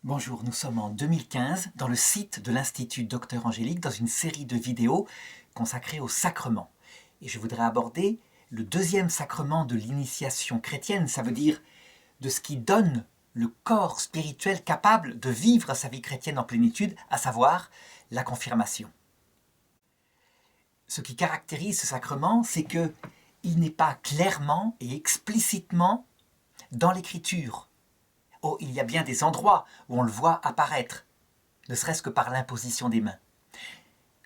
Bonjour, nous sommes en 2015 dans le site de l'Institut Docteur Angélique dans une série de vidéos consacrées aux sacrements. Et je voudrais aborder le deuxième sacrement de l'initiation chrétienne, ça veut dire de ce qui donne le corps spirituel capable de vivre sa vie chrétienne en plénitude, à savoir la confirmation. Ce qui caractérise ce sacrement, c'est qu'il n'est pas clairement et explicitement dans l'Écriture. Oh, il y a bien des endroits où on le voit apparaître, ne serait-ce que par l'imposition des mains.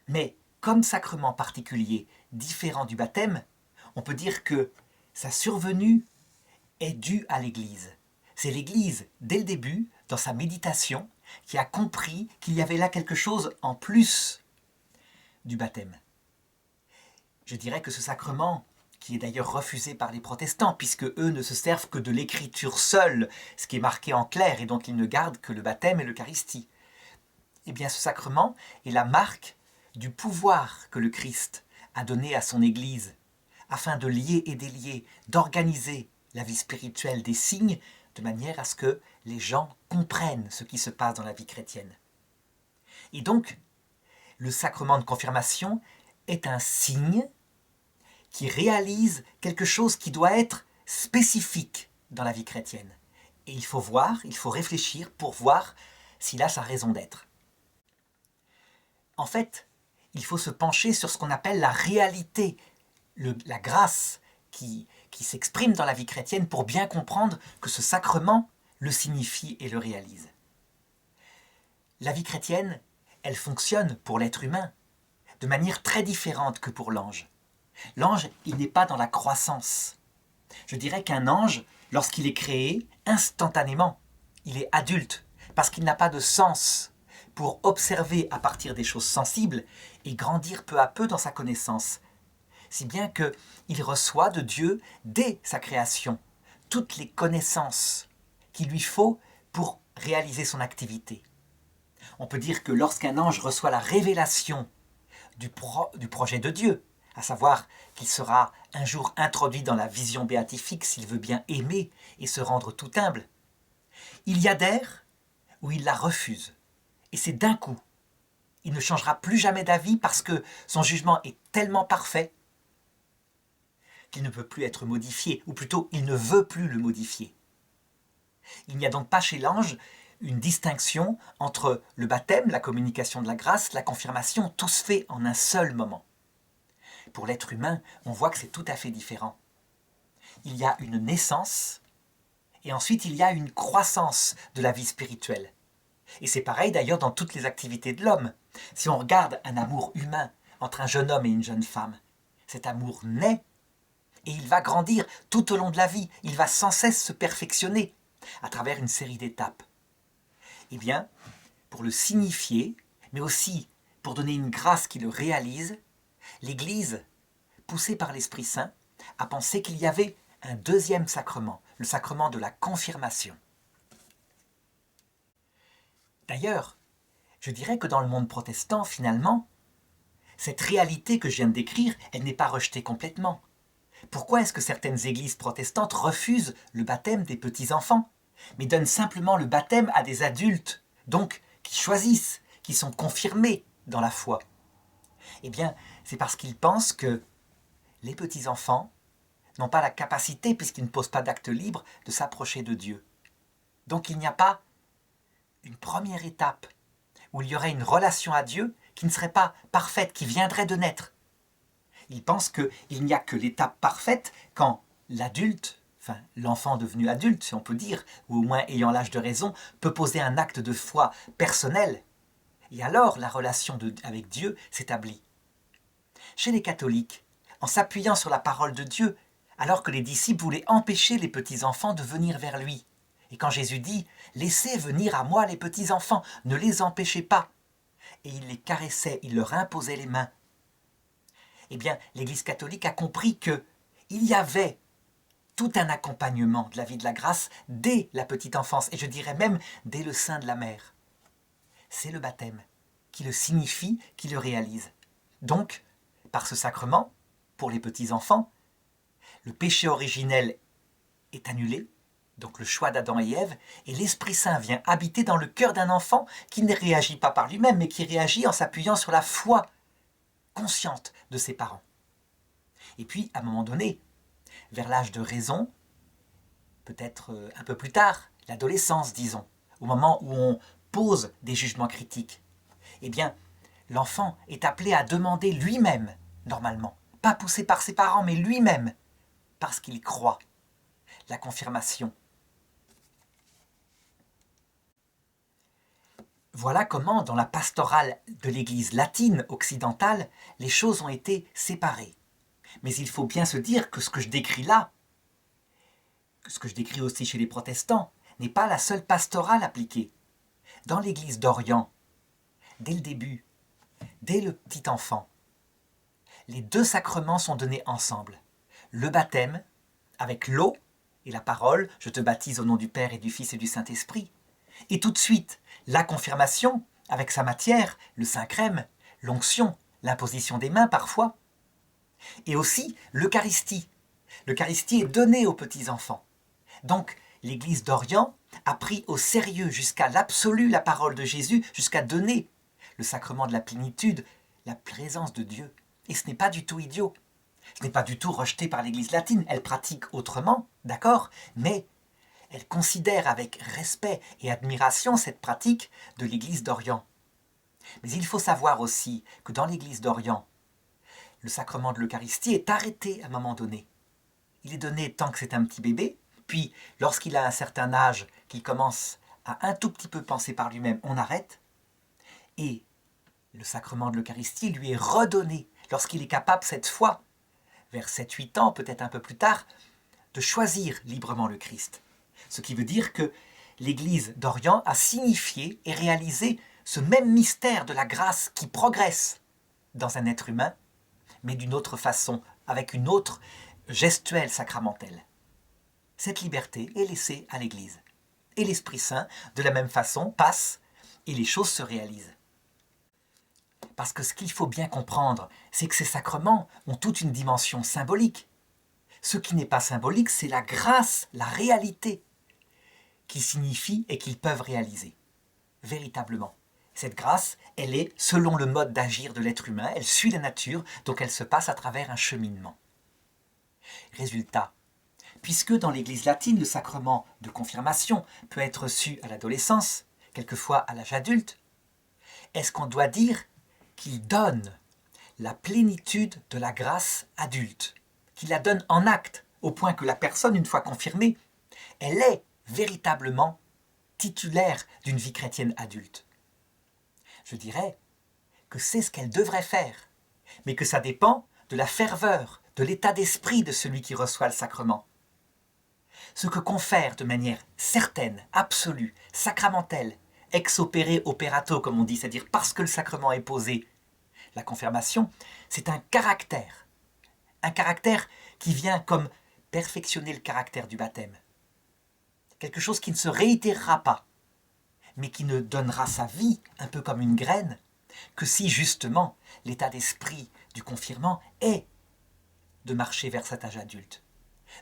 Mais comme sacrement particulier, différent du baptême, on peut dire que sa survenue est due à l'Église. C'est l'Église, dès le début, dans sa méditation, qui a compris qu'il y avait là quelque chose en plus du baptême. Je dirais que ce sacrement, qui est d'ailleurs refusé par les protestants, puisque eux ne se servent que de l'écriture seule, ce qui est marqué en clair, et donc ils ne gardent que le baptême et l'Eucharistie. Eh bien, ce sacrement est la marque du pouvoir que le Christ a donné à son Église, afin de lier et délier, d'organiser la vie spirituelle des signes, de manière à ce que les gens comprennent ce qui se passe dans la vie chrétienne. Et donc, le sacrement de confirmation est un signe qui réalise quelque chose qui doit être spécifique dans la vie chrétienne. Et il faut voir, il faut réfléchir pour voir s'il a sa raison d'être. En fait, il faut se pencher sur ce qu'on appelle la réalité, la grâce qui s'exprime dans la vie chrétienne pour bien comprendre que ce sacrement le signifie et le réalise. La vie chrétienne, elle fonctionne pour l'être humain de manière très différente que pour l'ange. L'ange, il n'est pas dans la croissance. Je dirais qu'un ange, lorsqu'il est créé, instantanément, il est adulte, parce qu'il n'a pas de sens pour observer à partir des choses sensibles et grandir peu à peu dans sa connaissance. Si bien qu'il reçoit de Dieu, dès sa création, toutes les connaissances qu'il lui faut pour réaliser son activité. On peut dire que lorsqu'un ange reçoit la révélation du projet de Dieu, à savoir qu'il sera un jour introduit dans la vision béatifique s'il veut bien aimer et se rendre tout humble, il y adhère ou il la refuse. Et c'est d'un coup. Il ne changera plus jamais d'avis parce que son jugement est tellement parfait qu'il ne peut plus être modifié, ou plutôt il ne veut plus le modifier. Il n'y a donc pas chez l'ange une distinction entre le baptême, la communication de la grâce, la confirmation, tout se fait en un seul moment. Pour l'être humain, on voit que c'est tout à fait différent. Il y a une naissance, et ensuite il y a une croissance de la vie spirituelle. Et c'est pareil d'ailleurs dans toutes les activités de l'homme. Si on regarde un amour humain entre un jeune homme et une jeune femme, cet amour naît, et il va grandir tout au long de la vie, il va sans cesse se perfectionner à travers une série d'étapes. Eh bien, pour le signifier, mais aussi pour donner une grâce qui le réalise, l'Église, poussée par l'Esprit Saint, a pensé qu'il y avait un deuxième sacrement, le sacrement de la confirmation. D'ailleurs, je dirais que dans le monde protestant, finalement, cette réalité que je viens de décrire, elle n'est pas rejetée complètement. Pourquoi est-ce que certaines églises protestantes refusent le baptême des petits-enfants, mais donnent simplement le baptême à des adultes, donc qui choisissent, qui sont confirmés dans la foi? Eh bien, c'est parce qu'ils pensent que les petits-enfants n'ont pas la capacité, puisqu'ils ne posent pas d'acte libre, de s'approcher de Dieu. Donc il n'y a pas une première étape où il y aurait une relation à Dieu qui ne serait pas parfaite, qui viendrait de naître. Ils pensent qu'il n'y a que l'étape parfaite quand l'adulte, enfin l'enfant devenu adulte, si on peut dire, ou au moins ayant l'âge de raison, peut poser un acte de foi personnel. Et alors la relation avec Dieu s'établit. Chez les catholiques, en s'appuyant sur la parole de Dieu, alors que les disciples voulaient empêcher les petits-enfants de venir vers lui. Et quand Jésus dit « Laissez venir à moi les petits-enfants, ne les empêchez pas », et il les caressait, il leur imposait les mains. Eh bien, l'Église catholique a compris qu'il y avait tout un accompagnement de la vie de la grâce dès la petite enfance, et je dirais même dès le sein de la mère. C'est le baptême qui le signifie, qui le réalise. Donc, par ce sacrement, pour les petits-enfants, le péché originel est annulé, donc le choix d'Adam et Ève, et l'Esprit Saint vient habiter dans le cœur d'un enfant qui ne réagit pas par lui-même, mais qui réagit en s'appuyant sur la foi consciente de ses parents. Et puis, à un moment donné, vers l'âge de raison, peut-être un peu plus tard, l'adolescence, disons, au moment où on pose des jugements critiques, eh bien, l'enfant est appelé à demander lui-même, normalement, pas poussé par ses parents, mais lui-même, parce qu'il croit, la confirmation. Voilà comment, dans la pastorale de l'Église latine occidentale, les choses ont été séparées. Mais il faut bien se dire que ce que je décris là, ce que je décris aussi chez les protestants, n'est pas la seule pastorale appliquée. Dans l'Église d'Orient, dès le début, dès le petit enfant, les deux sacrements sont donnés ensemble. Le baptême, avec l'eau et la parole, je te baptise au nom du Père et du Fils et du Saint-Esprit. Et tout de suite, la confirmation, avec sa matière, le Saint-Crème, l'onction, l'imposition des mains parfois. Et aussi l'Eucharistie. L'Eucharistie est donnée aux petits-enfants. Donc, l'Église d'Orient a pris au sérieux jusqu'à l'absolu la parole de Jésus, jusqu'à donner le sacrement de la plénitude, la présence de Dieu. Et ce n'est pas du tout idiot. Ce n'est pas du tout rejeté par l'Église latine. Elle pratique autrement, d'accord, mais elle considère avec respect et admiration cette pratique de l'Église d'Orient. Mais il faut savoir aussi que dans l'Église d'Orient, le sacrement de l'Eucharistie est arrêté à un moment donné. Il est donné tant que c'est un petit bébé, puis lorsqu'il a un certain âge, qu'il commence à un tout petit peu penser par lui-même, on arrête. Et le sacrement de l'Eucharistie lui est redonné lorsqu'il est capable cette fois, vers 7-8 ans, peut-être un peu plus tard, de choisir librement le Christ. Ce qui veut dire que l'Église d'Orient a signifié et réalisé ce même mystère de la grâce qui progresse dans un être humain, mais d'une autre façon, avec une autre gestuelle sacramentelle. Cette liberté est laissée à l'Église. Et l'Esprit Saint, de la même façon, passe et les choses se réalisent. Parce que ce qu'il faut bien comprendre, c'est que ces sacrements ont toute une dimension symbolique. Ce qui n'est pas symbolique, c'est la grâce, la réalité qu'ils signifient et qu'ils peuvent réaliser, véritablement. Cette grâce, elle est selon le mode d'agir de l'être humain, elle suit la nature, donc elle se passe à travers un cheminement. Résultat, puisque dans l'Église latine, le sacrement de confirmation peut être reçu à l'adolescence, quelquefois à l'âge adulte, est-ce qu'on doit dire qu'il donne la plénitude de la grâce adulte, qu'il la donne en acte, au point que la personne, une fois confirmée, elle est véritablement titulaire d'une vie chrétienne adulte? Je dirais que c'est ce qu'elle devrait faire, mais que ça dépend de la ferveur, de l'état d'esprit de celui qui reçoit le sacrement. Ce que confère de manière certaine, absolue, sacramentelle, ex opere operato, comme on dit, c'est-à-dire parce que le sacrement est posé, la confirmation, c'est un caractère qui vient comme perfectionner le caractère du baptême. Quelque chose qui ne se réitérera pas, mais qui ne donnera sa vie, un peu comme une graine, que si justement l'état d'esprit du confirmant est de marcher vers cet âge adulte.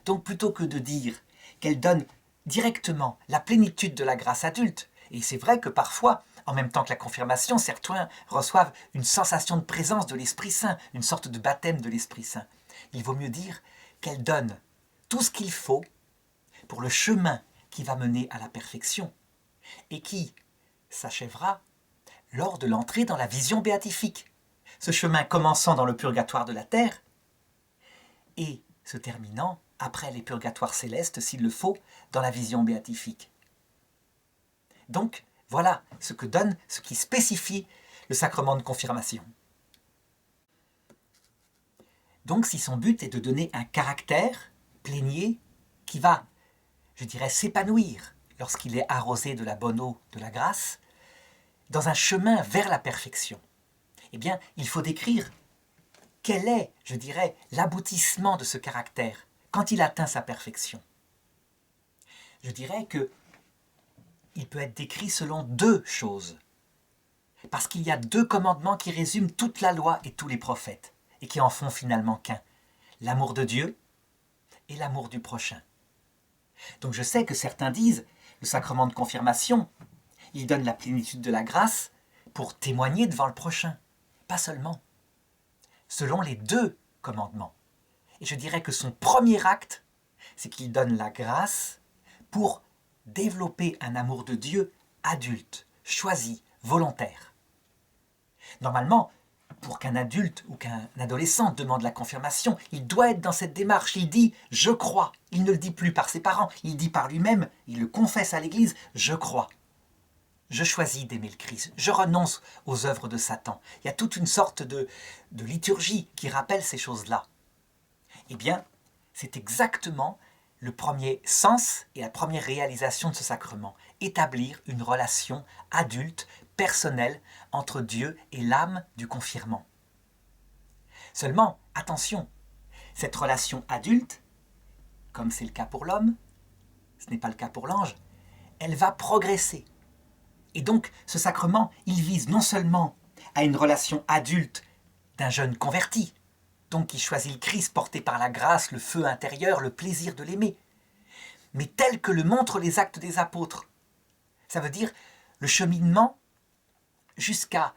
Donc plutôt que de dire qu'elle donne directement la plénitude de la grâce adulte, et c'est vrai que parfois, en même temps que la confirmation, certains reçoivent une sensation de présence de l'Esprit Saint, une sorte de baptême de l'Esprit Saint. Il vaut mieux dire qu'elle donne tout ce qu'il faut pour le chemin qui va mener à la perfection, et qui s'achèvera lors de l'entrée dans la vision béatifique. Ce chemin commençant dans le purgatoire de la terre et se terminant, après les purgatoires célestes, s'il le faut, dans la vision béatifique. Donc, voilà ce que donne, ce qui spécifie le sacrement de confirmation. Donc, si son but est de donner un caractère plénier qui va, je dirais, s'épanouir lorsqu'il est arrosé de la bonne eau de la grâce, dans un chemin vers la perfection, eh bien, il faut décrire quel est, je dirais, l'aboutissement de ce caractère quand il atteint sa perfection. Je dirais que il peut être décrit selon deux choses, parce qu'il y a deux commandements qui résument toute la loi et tous les prophètes, et qui en font finalement qu'un, l'amour de Dieu et l'amour du prochain. Donc je sais que certains disent, le sacrement de confirmation, il donne la plénitude de la grâce pour témoigner devant le prochain. Pas seulement. Selon les deux commandements. Et je dirais que son premier acte, c'est qu'il donne la grâce pour développer un amour de Dieu adulte, choisi, volontaire. Normalement, pour qu'un adulte ou qu'un adolescent demande la confirmation, il doit être dans cette démarche. Il dit « je crois ». Il ne le dit plus par ses parents, il dit par lui-même, il le confesse à l'Église « je crois ». Je choisis d'aimer le Christ, je renonce aux œuvres de Satan. Il y a toute une sorte de liturgie qui rappelle ces choses-là. Eh bien, c'est exactement le premier sens et la première réalisation de ce sacrement. Établir une relation adulte, personnelle, entre Dieu et l'âme du confirmant. Seulement, attention, cette relation adulte, comme c'est le cas pour l'homme, ce n'est pas le cas pour l'ange, elle va progresser. Et donc, ce sacrement, il vise non seulement à une relation adulte d'un jeune converti, donc qui choisit le Christ porté par la grâce, le feu intérieur, le plaisir de l'aimer, mais tel que le montrent les actes des apôtres. Ça veut dire le cheminement jusqu'à,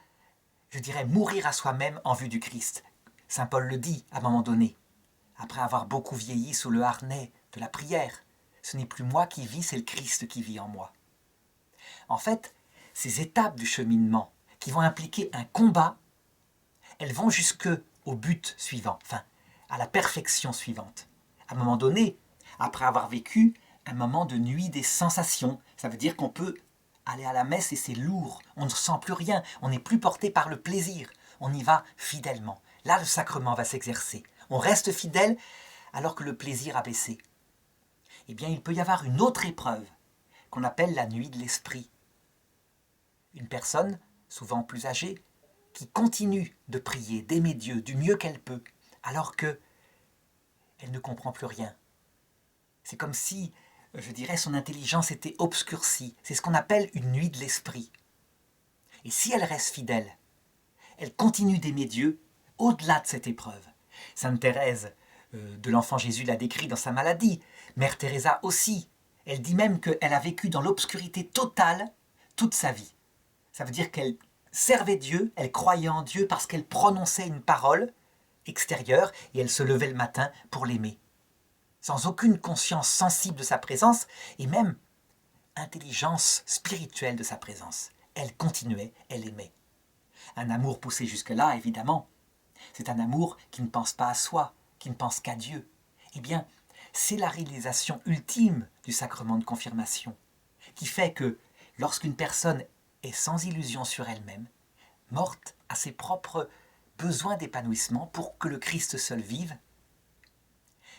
je dirais, mourir à soi-même en vue du Christ. Saint Paul le dit à un moment donné, après avoir beaucoup vieilli sous le harnais de la prière. Ce n'est plus moi qui vis, c'est le Christ qui vit en moi. En fait, ces étapes du cheminement qui vont impliquer un combat, elles vont jusqu'au but suivant, enfin, à la perfection suivante. À un moment donné, après avoir vécu un moment de nuit des sensations, ça veut dire qu'on peut aller à la messe et c'est lourd, on ne sent plus rien, on n'est plus porté par le plaisir, on y va fidèlement. Là, le sacrement va s'exercer. On reste fidèle alors que le plaisir a baissé. Eh bien, il peut y avoir une autre épreuve qu'on appelle la nuit de l'esprit. Une personne, souvent plus âgée, qui continue de prier, d'aimer Dieu du mieux qu'elle peut, alors que elle ne comprend plus rien. C'est comme si, je dirais, son intelligence était obscurcie. C'est ce qu'on appelle une nuit de l'esprit. Et si elle reste fidèle, elle continue d'aimer Dieu au-delà de cette épreuve. Sainte Thérèse de l'Enfant Jésus l'a décrit dans sa maladie. Mère Teresa aussi. Elle dit même qu'elle a vécu dans l'obscurité totale toute sa vie. Ça veut dire qu'elle servait Dieu, elle croyait en Dieu parce qu'elle prononçait une parole extérieure et elle se levait le matin pour l'aimer. Sans aucune conscience sensible de sa présence et même intelligence spirituelle de sa présence. Elle continuait, elle aimait. Un amour poussé jusque-là, évidemment. C'est un amour qui ne pense pas à soi, qui ne pense qu'à Dieu. Eh bien, c'est la réalisation ultime du sacrement de confirmation, qui fait que lorsqu'une personne est sans illusion sur elle-même, morte à ses propres besoins d'épanouissement pour que le Christ seul vive,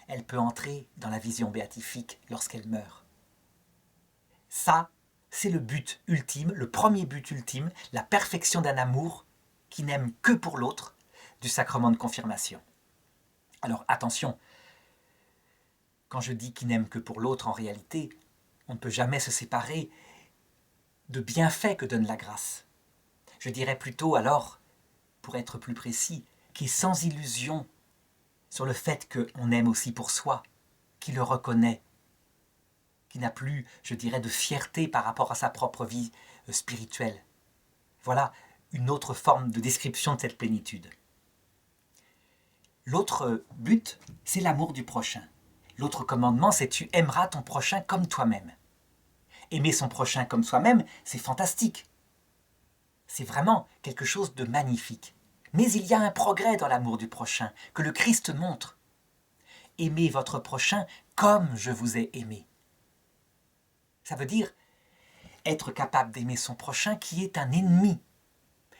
elle peut entrer dans la vision béatifique lorsqu'elle meurt. Ça, c'est le but ultime, le premier but ultime, la perfection d'un amour qui n'aime que pour l'autre, du sacrement de confirmation. Alors attention, quand je dis qu'il n'aime que pour l'autre, en réalité, on ne peut jamais se séparer de bienfaits que donne la grâce. Je dirais plutôt alors, pour être plus précis, qui est sans illusion sur le fait qu'on aime aussi pour soi, qui le reconnaît, qui n'a plus, je dirais, de fierté par rapport à sa propre vie spirituelle. Voilà une autre forme de description de cette plénitude. L'autre but, c'est l'amour du prochain. L'autre commandement, c'est tu aimeras ton prochain comme toi-même. Aimer son prochain comme soi-même, c'est fantastique. C'est vraiment quelque chose de magnifique. Mais il y a un progrès dans l'amour du prochain, que le Christ montre. Aimez votre prochain comme je vous ai aimé. Ça veut dire être capable d'aimer son prochain qui est un ennemi,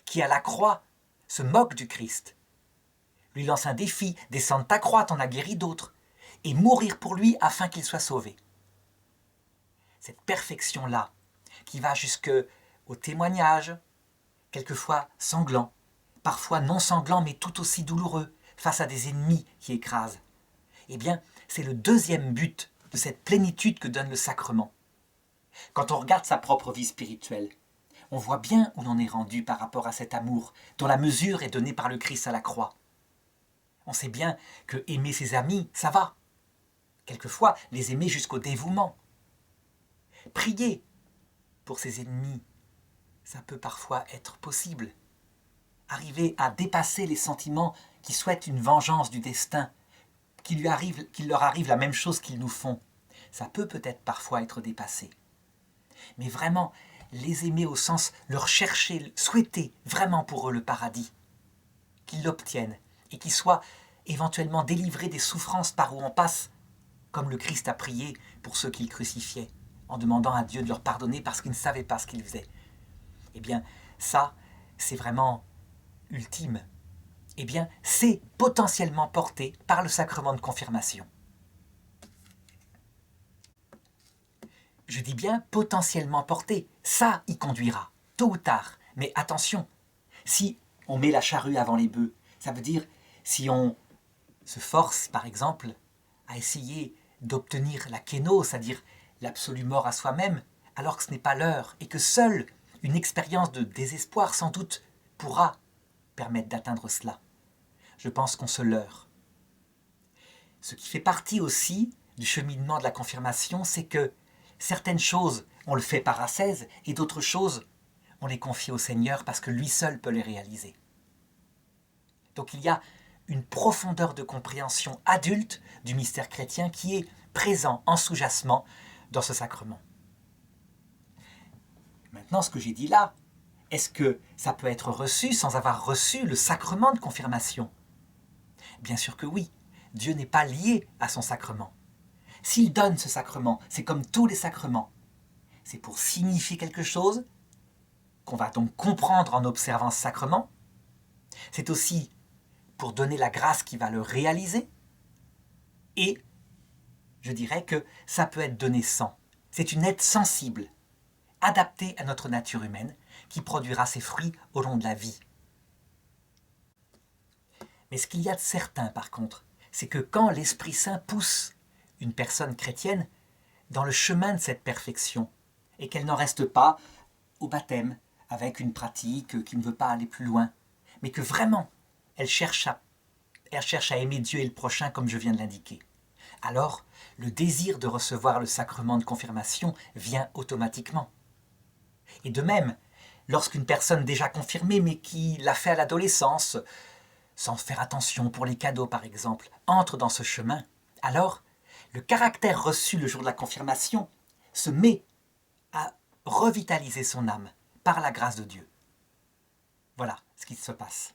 qui à la croix se moque du Christ, lui lance un défi, descends de ta croix, t'en as guéri d'autres, et mourir pour lui afin qu'il soit sauvé. Cette perfection-là, qui va jusqu'au témoignage, quelquefois sanglant, parfois non sanglant mais tout aussi douloureux, face à des ennemis qui écrasent. Eh bien, c'est le deuxième but de cette plénitude que donne le sacrement. Quand on regarde sa propre vie spirituelle, on voit bien où l'on est rendu par rapport à cet amour, dont la mesure est donnée par le Christ à la croix. On sait bien que aimer ses amis, ça va. quelquefois les aimer jusqu'au dévouement. Prier pour ses ennemis, ça peut parfois être possible. Arriver à dépasser les sentiments qui souhaitent une vengeance du destin, qu'il leur arrive la même chose qu'ils nous font, ça peut peut-être parfois être dépassé. Mais vraiment, les aimer au sens leur chercher, souhaiter vraiment pour eux le paradis, qu'ils l'obtiennent et qu'ils soient éventuellement délivrés des souffrances par où on passe, comme le Christ a prié pour ceux qu'il crucifiait, en demandant à Dieu de leur pardonner parce qu'ils ne savaient pas ce qu'ils faisaient. Eh bien, ça, c'est vraiment ultime. Eh bien, c'est potentiellement porté par le sacrement de confirmation. Je dis bien potentiellement porté, ça y conduira, tôt ou tard. Mais attention, si on met la charrue avant les bœufs, ça veut dire si on se force, par exemple, à essayer d'obtenir la kéno, c'est-à-dire l'absolue mort à soi-même, alors que ce n'est pas l'heure, et que seule une expérience de désespoir, sans doute, pourra permettre d'atteindre cela. Je pense qu'on se leurre. Ce qui fait partie aussi du cheminement de la confirmation, c'est que certaines choses, on le fait par ascèse, et d'autres choses, on les confie au Seigneur parce que lui seul peut les réaliser. Donc il y a une profondeur de compréhension adulte du mystère chrétien qui est présent en sous-jacement dans ce sacrement. Maintenant, ce que j'ai dit là, est-ce que ça peut être reçu sans avoir reçu le sacrement de confirmation ? Bien sûr que oui. Dieu n'est pas lié à son sacrement. S'il donne ce sacrement, c'est comme tous les sacrements. C'est pour signifier quelque chose qu'on va donc comprendre en observant ce sacrement. C'est aussi pour donner la grâce qui va le réaliser. Et je dirais que ça peut être donné sans. C'est une aide sensible, adaptée à notre nature humaine, qui produira ses fruits au long de la vie. Mais ce qu'il y a de certain, par contre, c'est que quand l'Esprit Saint pousse une personne chrétienne dans le chemin de cette perfection, et qu'elle n'en reste pas au baptême avec une pratique qui ne veut pas aller plus loin, mais que vraiment elle cherche à aimer Dieu et le prochain comme je viens de l'indiquer, alors le désir de recevoir le sacrement de confirmation vient automatiquement. Et de même, lorsqu'une personne déjà confirmée mais qui l'a fait à l'adolescence, sans faire attention pour les cadeaux par exemple, entre dans ce chemin, alors le caractère reçu le jour de la confirmation se met à revitaliser son âme par la grâce de Dieu. Voilà ce qui se passe.